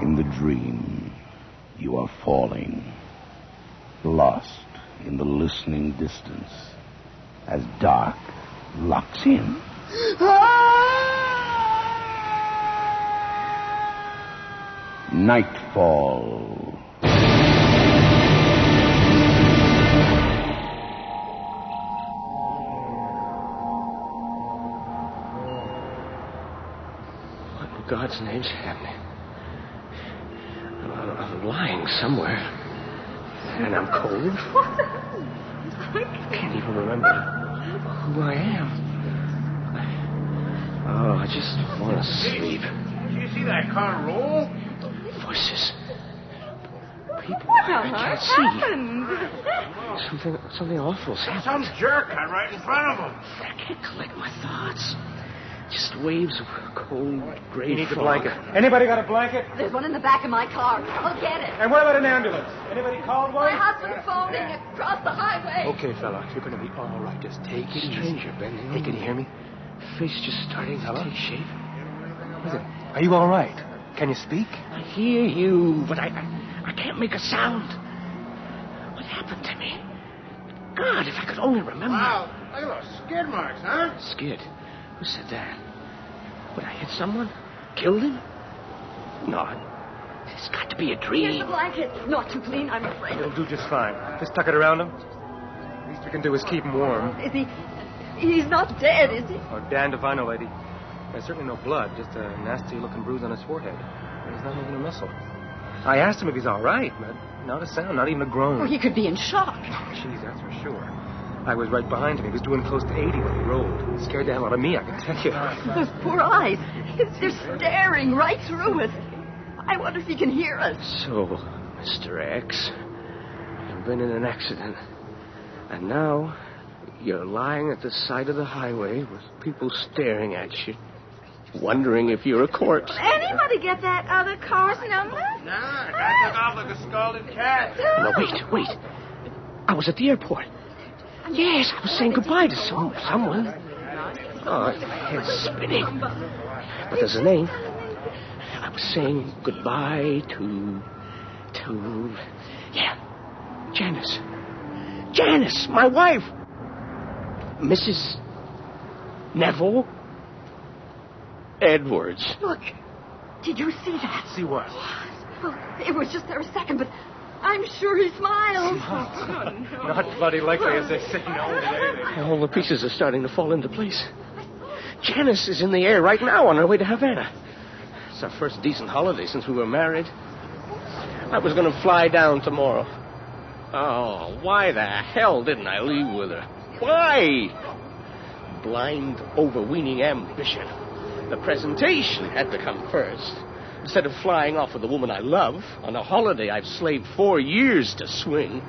In the dream, you are falling, lost in the listening distance, as dark locks in. Nightfall. What in God's name's happening? I'm lying somewhere. And I'm cold. I can't even remember who I am. I just want to sleep. Did you see that car roll? Voices. People What I on can't earth see. happened? Something awful's happened. Some jerk got right in front of him. I can't collect my thoughts. Just waves of cold, gray You need the fog. blanket. Anybody got a blanket? There's one in the back of my car. I'll get it. And what about an ambulance? Anybody called My one? husband's phoning across the highway. Okay, fella, you're going to be all right. Just take it easy. Stranger bending Hey, can you hear me? Face just starting to take shape. Listen, are you all right? Can you speak? I hear you, but I can't make a sound. What happened to me? God, if I could only remember. Wow, look at those skid marks, huh? Skid? Who said that? Would I hit someone? Killed him? No, it's got to be a Here's dream. the blanket. Not too clean, I'm afraid. It'll do just fine. Just tuck it around him. Least we can do is keep him warm. Is he... He's not dead, is he? Oh, damned if I know, lady. There's certainly no blood, just a nasty-looking bruise on his forehead. He's not moving a muscle. I asked him if he's all right, but not a sound, not even a groan. Well, he could be in shock. Jeez, that's for sure. I was right behind him. He was doing close to 80 when he rolled. It scared the hell out of me, I can tell you. Those poor eyes. They're staring right through us. I wonder if he can hear us. So, Mr. X, you've been in an accident. And now you're lying at the side of the highway with people staring at you, wondering if you're a corpse. Anybody get that other car's number? Nah, the guy took off like a scalded cat. No, wait. I was at the airport. Yes, I was saying goodbye to someone. Oh, my head's spinning. But there's a name. I was saying goodbye to... Yeah, Janice. Janice, my wife. Mrs. Neville Edwards. Look, did you see that? See what? Well, it was just there a second, but I'm sure he smiled. Not bloody likely, as they say nowadays. All the pieces are starting to fall into place. Janice is in the air right now on her way to Havana. It's our first decent holiday since we were married. I was going to fly down tomorrow. Oh, why the hell didn't I leave with her? Why? Blind, overweening ambition. The presentation had to come first. Instead of flying off with the woman I love on a holiday I've slaved 4 years to swing,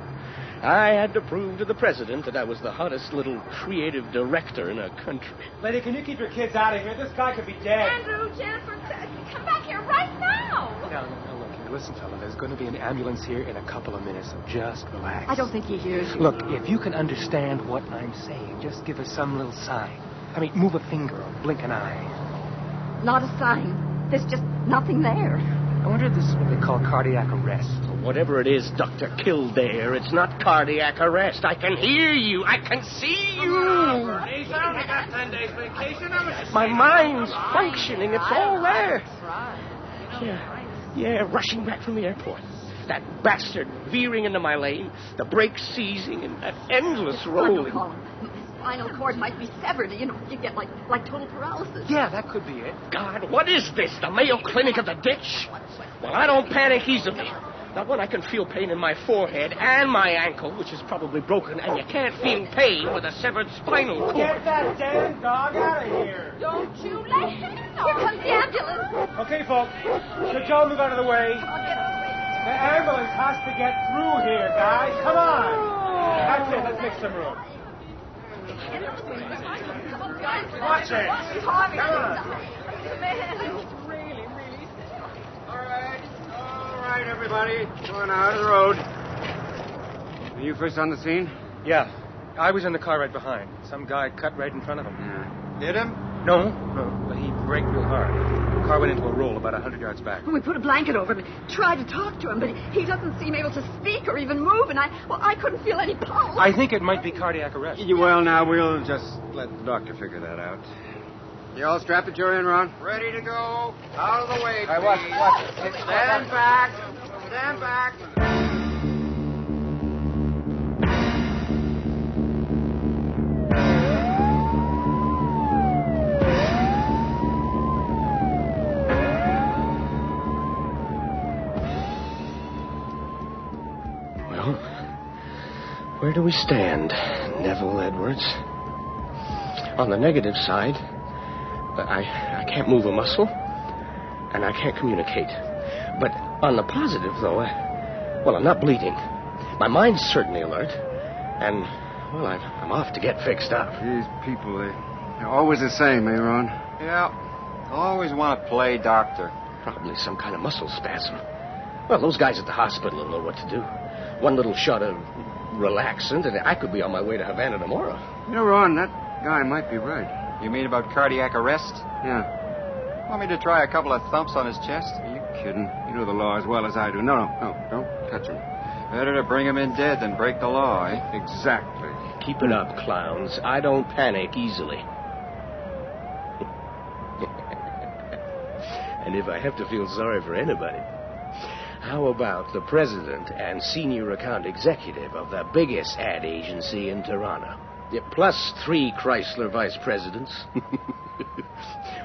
I had to prove to the president that I was the hottest little creative director in our country. Lady, can you keep your kids out of here? This guy could be dead. Andrew, Jennifer, come back here right now. Now, look here. Listen, fella, there's going to be an ambulance here in a couple of minutes, so just relax. I don't think he hears you. Look, if you can understand what I'm saying, just give us some little sign. I mean, move a finger or blink an eye. Not a sign. There's just nothing there. I wonder if this is what they call cardiac arrest. Whatever it is, Dr. Kildare, it's not cardiac arrest. I can hear you. I can see you. He's only got 10 days vacation. My mind's functioning. It's all there. Yeah, rushing back from the airport. That bastard veering into my lane, the brakes seizing, and that endless rolling. Spinal cord might be severed. You know, you get like total paralysis. Yeah, that could be it. God, what is this? The Mayo Clinic of the ditch? Well, I don't panic easily. Not when I can feel pain in my forehead and my ankle, which is probably broken, and you can't feel pain with a severed spinal cord. Get that damn dog out of here. Don't you let him know. Here comes the ambulance. Okay, folks. Should Joe move out of the way? The ambulance has to get through here, guys. Come on. That's it. Let's make some room. Watch it. Come on. All right, everybody. Going out of the road. Were you first on the scene? Yeah. I was in the car right behind. Some guy cut right in front of him. Yeah. Did him? No, but he braked real hard. The car went into a roll about 100 yards back. We put a blanket over him and tried to talk to him, but he doesn't seem able to speak or even move, and I couldn't feel any pulse. I think it might be cardiac arrest. Well, now, we'll just let the doctor figure that out. You all strapped at your end, Ron? Ready to go. Out of the way, Hey, please. watch it. Stand back. Stand back. Well, where do we stand, Neville Edwards? On the negative side, I can't move a muscle, and I can't communicate. But on the positive, though, I'm not bleeding. My mind's certainly alert, and, well, I'm off to get fixed up. These people, they're always the same, eh, Ron? Yeah. Always want to play doctor. Probably some kind of muscle spasm. Well, those guys at the hospital will know what to do. One little shot of relaxant, and I could be on my way to Havana tomorrow. You know, Ron, that guy might be right. You mean about cardiac arrest? Yeah. Want me to try a couple of thumps on his chest? Are you kidding? You know the law as well as I do. No, don't touch him. Better to bring him in dead than break the law, eh? Exactly. Keep it up, clowns. I don't panic easily. And if I have to feel sorry for anybody, how about the president and senior account executive of the biggest ad agency in Toronto? Yeah, plus 3 Chrysler vice presidents.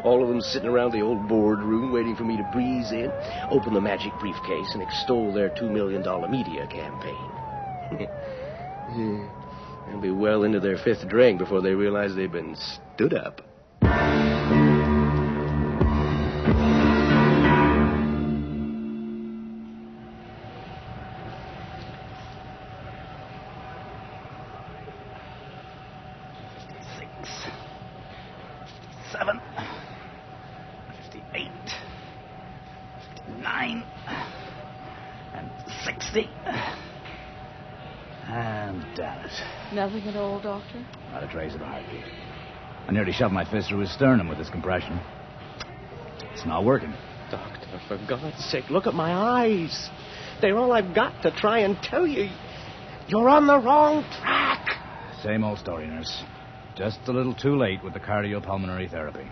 All of them sitting around the old boardroom waiting for me to breeze in, open the magic briefcase, and extol their $2 million media campaign. They'll be well into their 5th drink before they realize they've been stood up. Nothing at all, Doctor? Not a trace of a heartbeat. I nearly shoved my fist through his sternum with this compression. It's not working. Doctor, for God's sake, look at my eyes. They're all I've got to try and tell you. You're on the wrong track. Same old story, nurse. Just a little too late with the cardiopulmonary therapy.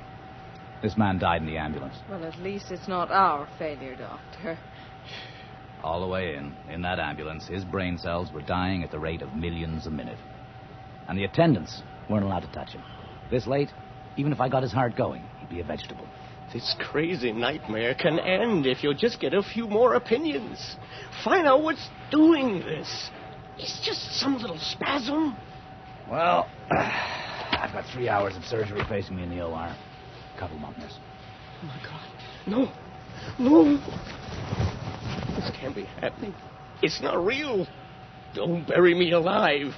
This man died in the ambulance. Well, at least it's not our failure, Doctor. All the way in that ambulance, his brain cells were dying at the rate of millions a minute. And the attendants weren't allowed to touch him. This late, even if I got his heart going, he'd be a vegetable. This crazy nightmare can end if you'll just get a few more opinions. Find out what's doing this. It's just some little spasm. Well, I've got 3 hours of surgery facing me in the OR. Couple more, nurse. Oh, my God. No. This can't be happening. It's not real. Don't bury me alive.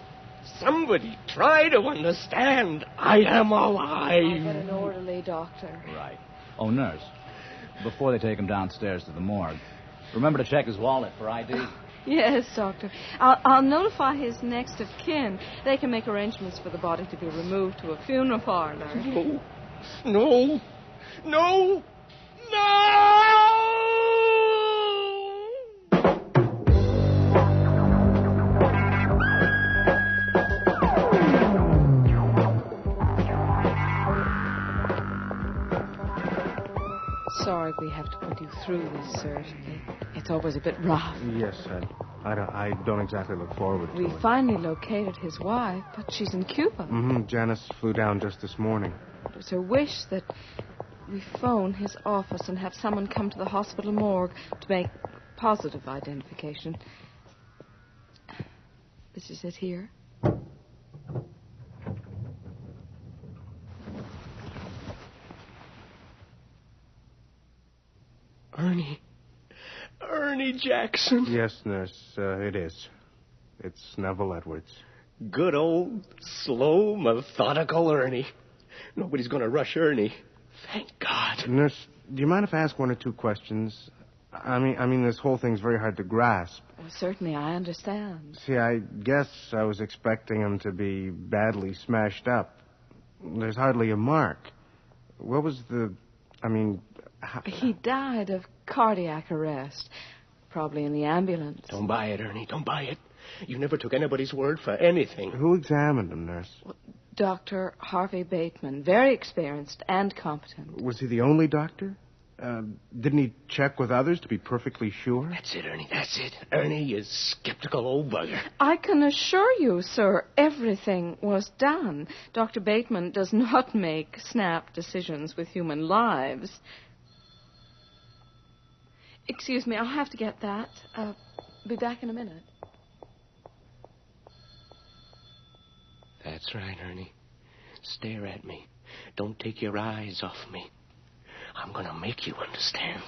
Somebody try to understand. I am alive. I'll get an orderly, Doctor. Right. Oh, nurse, before they take him downstairs to the morgue, remember to check his wallet for ID. Yes, Doctor. I'll notify his next of kin. They can make arrangements for the body to be removed to a funeral parlor. No. Sorry we have to put you through this, sir. It's always a bit rough. Yes, I don't exactly look forward to We it. finally located his wife, but she's in Cuba. Mm-hmm. Janice flew down just this morning. It was her wish that we phone his office and have someone come to the hospital morgue to make positive identification. This is it here. Ernie Jackson. Yes, nurse, it is. It's Neville Edwards. Good old, slow, methodical Ernie. Nobody's going to rush Ernie. Thank God. Nurse, do you mind if I ask 1 or 2 questions? I mean, this whole thing's very hard to grasp. Well, certainly, I understand. See, I guess I was expecting him to be badly smashed up. There's hardly a mark. What was He died of cardiac arrest. Probably in the ambulance. Don't buy it, Ernie. Don't buy it. You never took anybody's word for anything. Who examined him, nurse? Dr. Harvey Bateman. Very experienced and competent. Was he the only doctor? Didn't he check with others to be perfectly sure? That's it, Ernie. That's it. Ernie is skeptical old bugger. I can assure you, sir, everything was done. Dr. Bateman does not make snap decisions with human lives. Excuse me, I'll have to get that. Be back in a minute. That's right, Ernie. Stare at me. Don't take your eyes off me. I'm going to make you understand.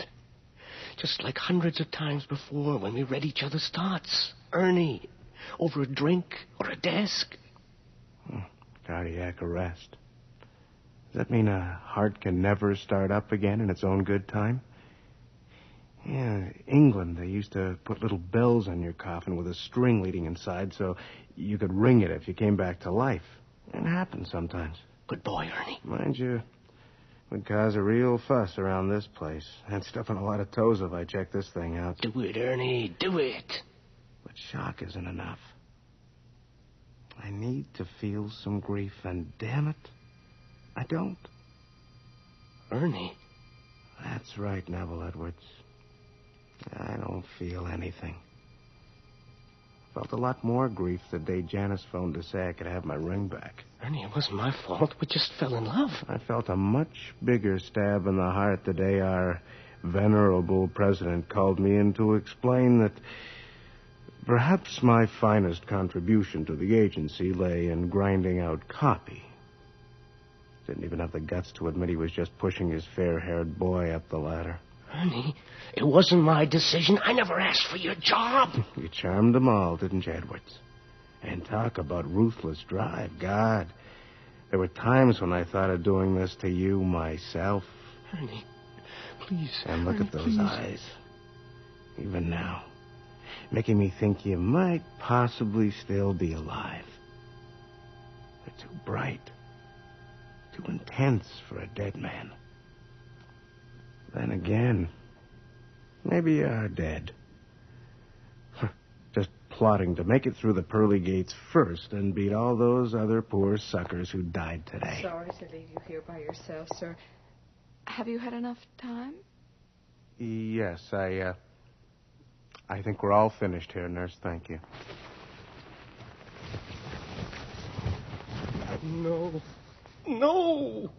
Just like hundreds of times before when we read each other's thoughts. Ernie, over a drink or a desk. Cardiac arrest. Does that mean a heart can never start up again in its own good time? Yeah, England, they used to put little bells on your coffin with a string leading inside so you could ring it if you came back to life. It happens sometimes. Good boy, Ernie. Mind you, would cause a real fuss around this place. I'd step on a lot of toes if I checked this thing out. Do it, Ernie. Do it. But shock isn't enough. I need to feel some grief, and damn it, I don't. Ernie? That's right, Neville Edwards. I don't feel anything. Felt a lot more grief the day Janice phoned to say I could have my ring back. Ernie, it wasn't my fault. We just fell in love. I felt a much bigger stab in the heart the day our venerable president called me in to explain that perhaps my finest contribution to the agency lay in grinding out copy. Didn't even have the guts to admit he was just pushing his fair-haired boy up the ladder. Ernie, it wasn't my decision. I never asked for your job. You charmed them all, didn't you, Edwards? And talk about ruthless drive. God, there were times when I thought of doing this to you myself. Ernie, please. And look Ernie, at those please. eyes. Even now. Making me think you might possibly still be alive. They're too bright. Too intense for a dead man. Then again, maybe you are dead. Just plotting to make it through the pearly gates first and beat all those other poor suckers who died today. Sorry to leave you here by yourself, sir. Have you had enough time? Yes, I think we're all finished here, nurse. Thank you. No. No!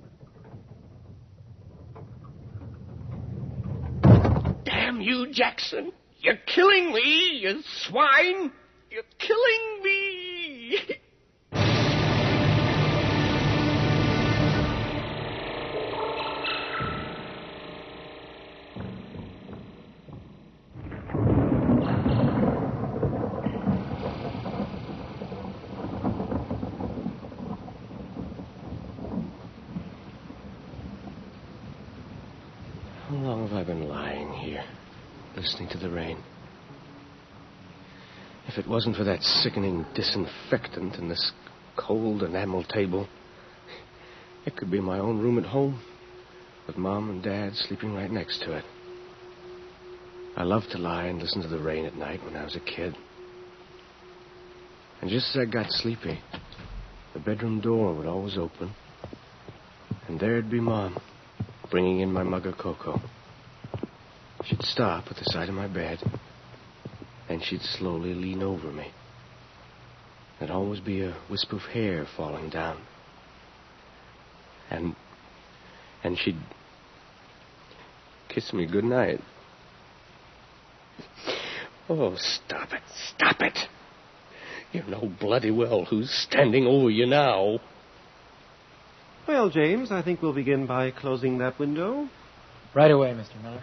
Damn you, Jackson! You're killing me, you swine! You're killing me! How long have I been lying here, listening to the rain? If it wasn't for that sickening disinfectant and this cold enamel table, it could be my own room at home, with Mom and Dad sleeping right next to it. I loved to lie and listen to the rain at night when I was a kid. And just as I got sleepy, the bedroom door would always open, and there'd be Mom, bringing in my mug of cocoa. She'd stop at the side of my bed, and she'd slowly lean over me. There'd always be a wisp of hair falling down. And she'd kiss me goodnight. Oh, stop it. Stop it. You know bloody well who's standing over you now. Well, James, I think we'll begin by closing that window. Right away, Mr. Miller.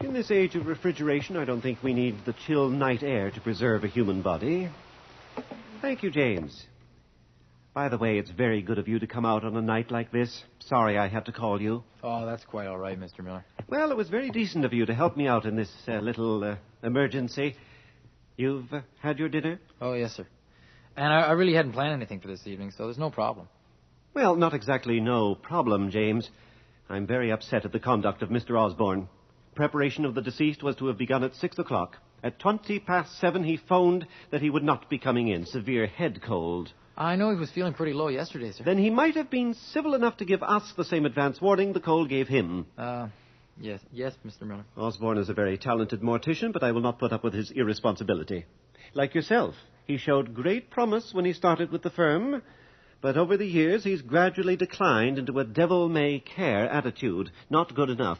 In this age of refrigeration, I don't think we need the chill night air to preserve a human body. Thank you, James. By the way, it's very good of you to come out on a night like this. Sorry I had to call you. Oh, that's quite all right, Mr. Miller. Well, it was very decent of you to help me out in this little emergency. You've had your dinner? Oh, yes, sir. And I really hadn't planned anything for this evening, so there's no problem. Well, not exactly no problem, James. I'm very upset at the conduct of Mr. Osborne. Preparation of the deceased was to have begun at 6 o'clock. At 7:20, he phoned that he would not be coming in. Severe head cold. I know he was feeling pretty low yesterday, sir. Then he might have been civil enough to give us the same advance warning the cold gave him. Yes, Mr. Miller. Osborne is a very talented mortician, but I will not put up with his irresponsibility. Like yourself, he showed great promise when he started with the firm, but over the years he's gradually declined into a devil-may-care attitude. Not good enough.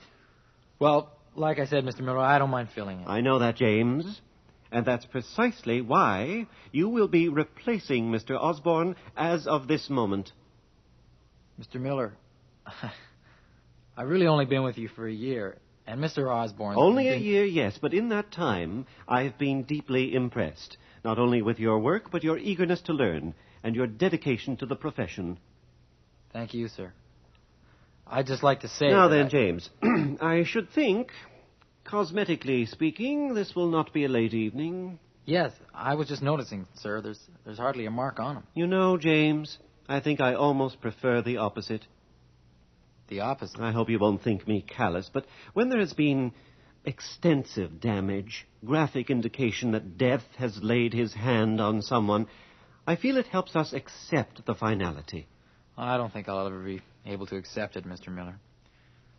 Well, like I said, Mr. Miller, I don't mind filling in. I know that, James. And that's precisely why you will be replacing Mr. Osborne as of this moment. Mr. Miller, I've really only been with you for a year, and Mr. Osborne... Only a year, yes, but in that time, I've been deeply impressed, not only with your work, but your eagerness to learn, and your dedication to the profession. Thank you, sir. I'd just like to say... Now then, James, I should think, cosmetically speaking, this will not be a late evening. Yes, I was just noticing, sir. There's hardly a mark on him. You know, James, I think I almost prefer the opposite. The opposite? I hope you won't think me callous, but when there has been extensive damage, graphic indication that death has laid his hand on someone, I feel it helps us accept the finality. I don't think I'll ever be able to accept it, Mr. Miller.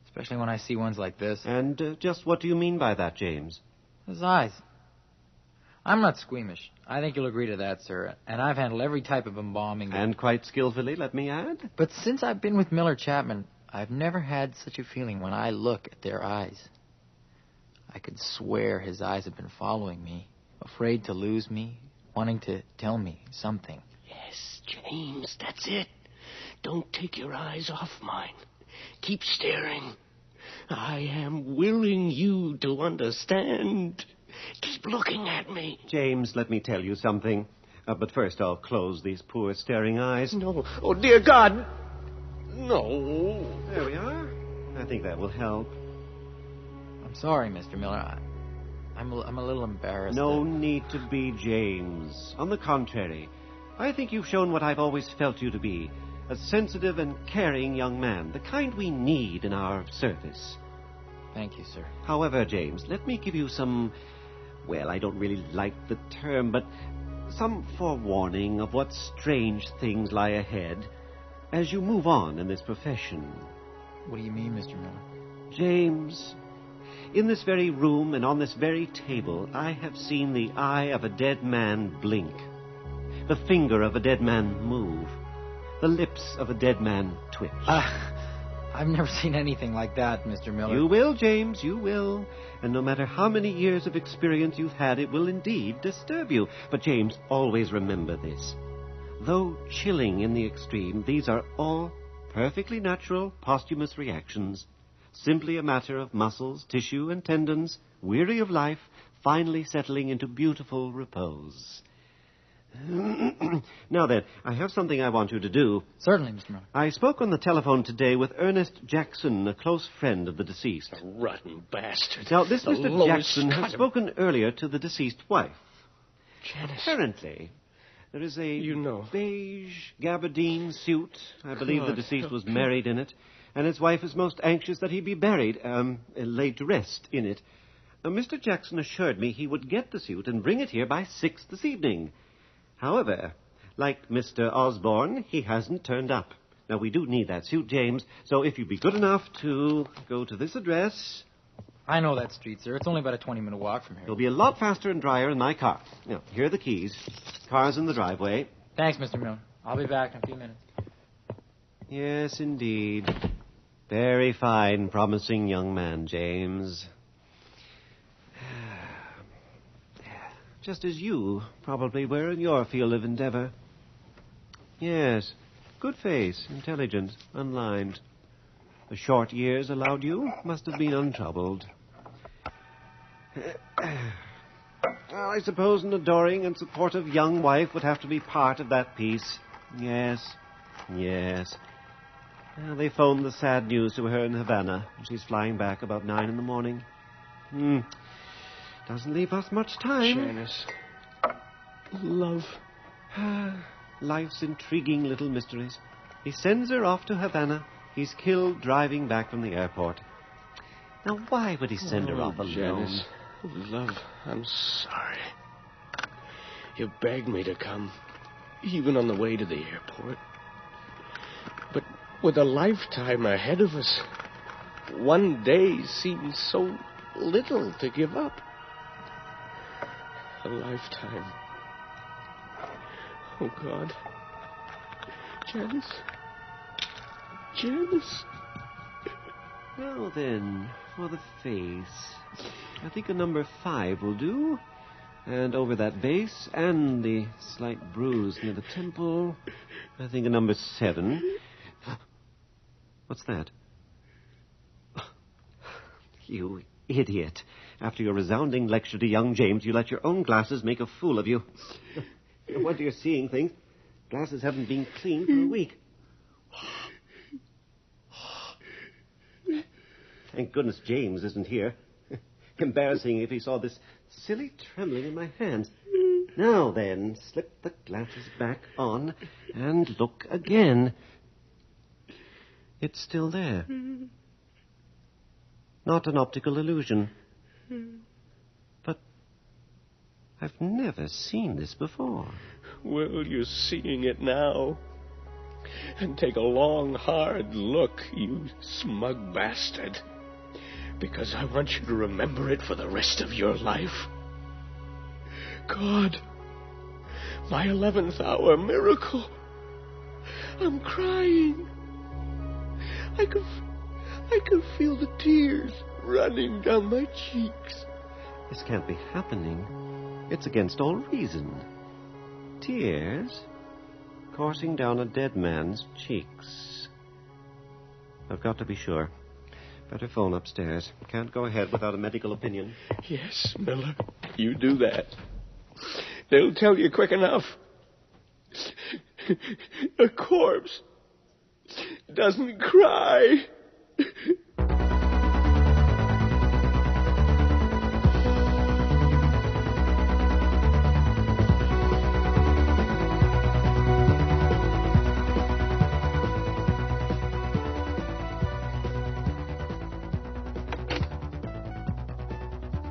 Especially when I see ones like this. And just what do you mean by that, James? His eyes. I'm not squeamish. I think you'll agree to that, sir. And I've handled every type of embalming. And quite skillfully, let me add. But since I've been with Miller Chapman, I've never had such a feeling when I look at their eyes. I could swear his eyes have been following me, afraid to lose me, wanting to tell me something. Yes, James, that's it. Don't take your eyes off mine. Keep staring. I am willing you to understand. Keep looking at me. James, let me tell you something. But first I'll close these poor staring eyes. No. Oh, dear God. No. There we are. I think that will help. I'm sorry, Mr. Miller. I'm a little embarrassed. No need to be, James. On the contrary, I think you've shown what I've always felt you to be. A sensitive and caring young man, the kind we need in our service. Thank you, sir. However, James, let me give you some, well, I don't really like the term, but some forewarning of what strange things lie ahead as you move on in this profession. What do you mean, Mr. Miller? James, in this very room and on this very table, I have seen the eye of a dead man blink, the finger of a dead man move, the lips of a dead man twitch. I've never seen anything like that, Mr. Miller. You will, James, you will. And no matter how many years of experience you've had, it will indeed disturb you. But, James, always remember this. Though chilling in the extreme, these are all perfectly natural posthumous reactions. Simply a matter of muscles, tissue, and tendons, weary of life, finally settling into beautiful repose. Now then, I have something I want you to do. Certainly, Mr. Miller. I spoke on the telephone today with Ernest Jackson, a close friend of the deceased. A rotten bastard. Now, this The Mr. lowest Jackson has kind of- spoken earlier to the deceased wife. Janice. Apparently, there is a You know. beige gabardine suit. I believe the God. deceased was married in it, and his wife is most anxious that he be buried, laid to rest in it. Mr. Jackson assured me he would get the suit and bring it here by 6 this evening. However, like Mr. Osborne, he hasn't turned up. Now, we do need that suit, James, so if you'd be good enough to go to this address... I know that street, sir. It's only about a 20-minute walk from here. It'll be a lot faster and drier in my car. Now, here are the keys. Car's in the driveway. Thanks, Mr. Miller. I'll be back in a few minutes. Yes, indeed. Very fine, promising young man, James. Just as you probably were in your field of endeavor. Yes, good face, intelligent, unlined. The short years allowed you must have been untroubled. Well, I suppose an adoring and supportive young wife would have to be part of that piece. Yes. Well, they phoned the sad news to her in Havana. She's flying back about 9 in the morning. Doesn't leave us much time. Janice. Love. Life's intriguing little mysteries. He sends her off to Havana. He's killed driving back from the airport. Now, why would he send her off alone? Janice, love, I'm sorry. You begged me to come, even on the way to the airport. But with a lifetime ahead of us, one day seems so little to give up. A lifetime. Oh, God. Janice. Janice. Now then, for the face. I think a number 5 will do. And over that base and the slight bruise near the temple, I think a number 7. What's that? You idiot. After your resounding lecture to young James, you let your own glasses make a fool of you. No wonder you're seeing things. Glasses haven't been cleaned for a week. Thank goodness James isn't here. Embarrassing if he saw this silly trembling in my hands. Now then, slip the glasses back on and look again. It's still there. Not an optical illusion. But I've never seen this before. Well, you're seeing it now. And take a long, hard look, you smug bastard. Because I want you to remember it for the rest of your life. God, my 11th hour miracle. I'm crying. I can feel the tears running down my cheeks. This can't be happening. It's against all reason. Tears coursing down a dead man's cheeks. I've got to be sure. Better phone upstairs. Can't go ahead without a medical opinion. Yes, Miller, you do that. They'll tell you quick enough. A corpse doesn't cry.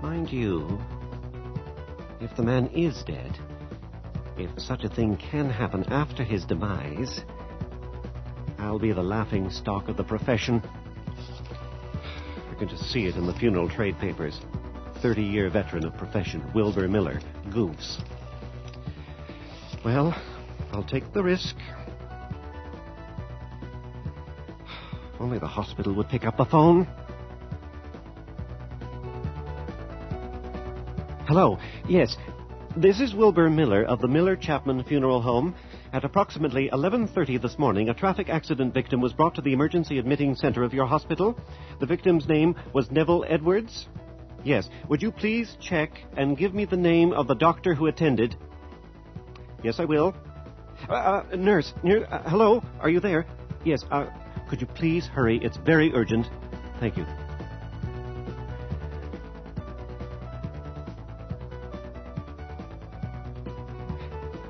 Mind you, if the man is dead, if such a thing can happen after his demise, I'll be the laughing stock of the profession. I can just see it in the funeral trade papers. 30-year veteran of profession, Wilbur Miller, goofs. Well, I'll take the risk. If only the hospital would pick up the phone. Hello. Yes, this is Wilbur Miller of the Miller-Chapman Funeral Home. At approximately 11:30 this morning, a traffic accident victim was brought to the emergency admitting center of your hospital. The victim's name was Neville Edwards. Yes, would you please check and give me the name of the doctor who attended? Yes, I will. Nurse, hello, are you there? Yes, could you please hurry? It's very urgent. Thank you.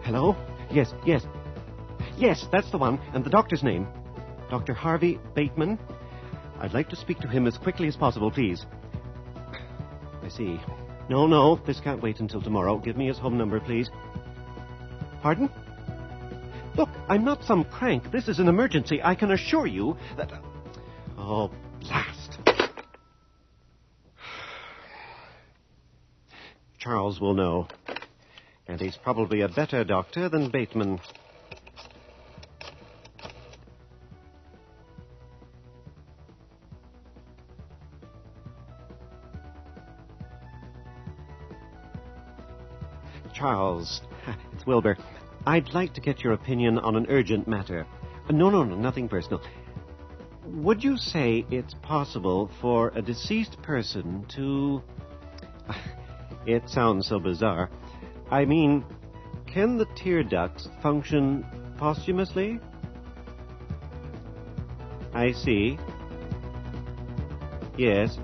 Hello? Yes. Yes, that's the one. And the doctor's name? Dr. Harvey Bateman. I'd like to speak to him as quickly as possible, please. I see. No, this can't wait until tomorrow. Give me his home number, please. Pardon? Look, I'm not some crank. This is an emergency. I can assure you that... Oh, blast. Charles will know. And he's probably a better doctor than Bateman. Charles, it's Wilbur. I'd like to get your opinion on an urgent matter. No, nothing personal. Would you say it's possible for a deceased person to... It sounds so bizarre. I mean, can the tear ducts function posthumously? I see. Yes.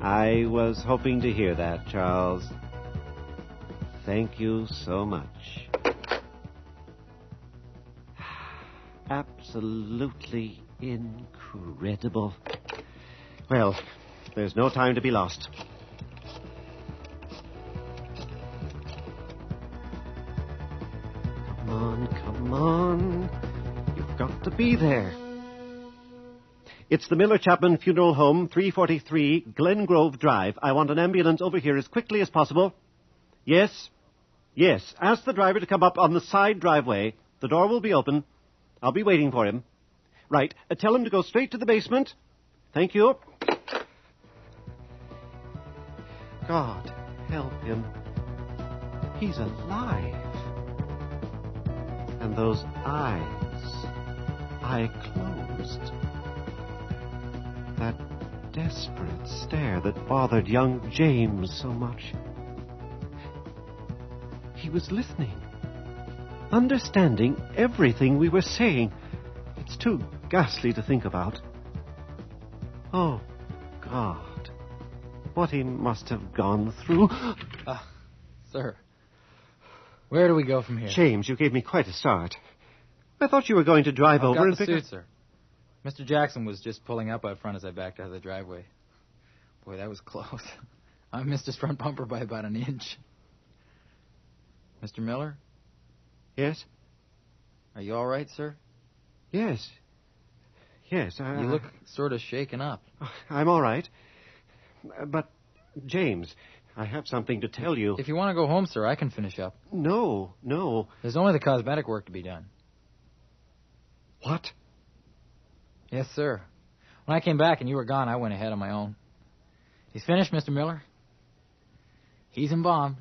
I was hoping to hear that, Charles. Thank you so much. absolutely incredible. Well, there's no time to be lost. Come on. You've got to be there. It's the Miller Chapman Funeral Home, 343 Glen Grove Drive. I want an ambulance over here as quickly as possible. Yes. Yes. Ask the driver to come up on the side driveway. The door will be open. I'll be waiting for him. Right. Tell him to go straight to the basement. Thank you. God help him. He's alive. And those eyes. Eye closed. That desperate stare that bothered young James so much. He was listening. Understanding everything we were saying. It's too ghastly to think about. Oh, God. What he must have gone through. Sir, where do we go from here? James, you gave me quite a start. I thought you were going to drive over and pick pick up the suit, sir. Mr. Jackson was just pulling up out front as I backed out of the driveway. Boy, that was close. I missed his front bumper by about an inch. Mr. Miller? Yes? Are you all right, sir? Yes. Yes, You look sort of shaken up. I'm all right. But, James, I have something to tell you. If you want to go home, sir, I can finish up. No. There's only the cosmetic work to be done. What? Yes, sir. When I came back and you were gone, I went ahead on my own. He's finished, Mr. Miller. He's embalmed.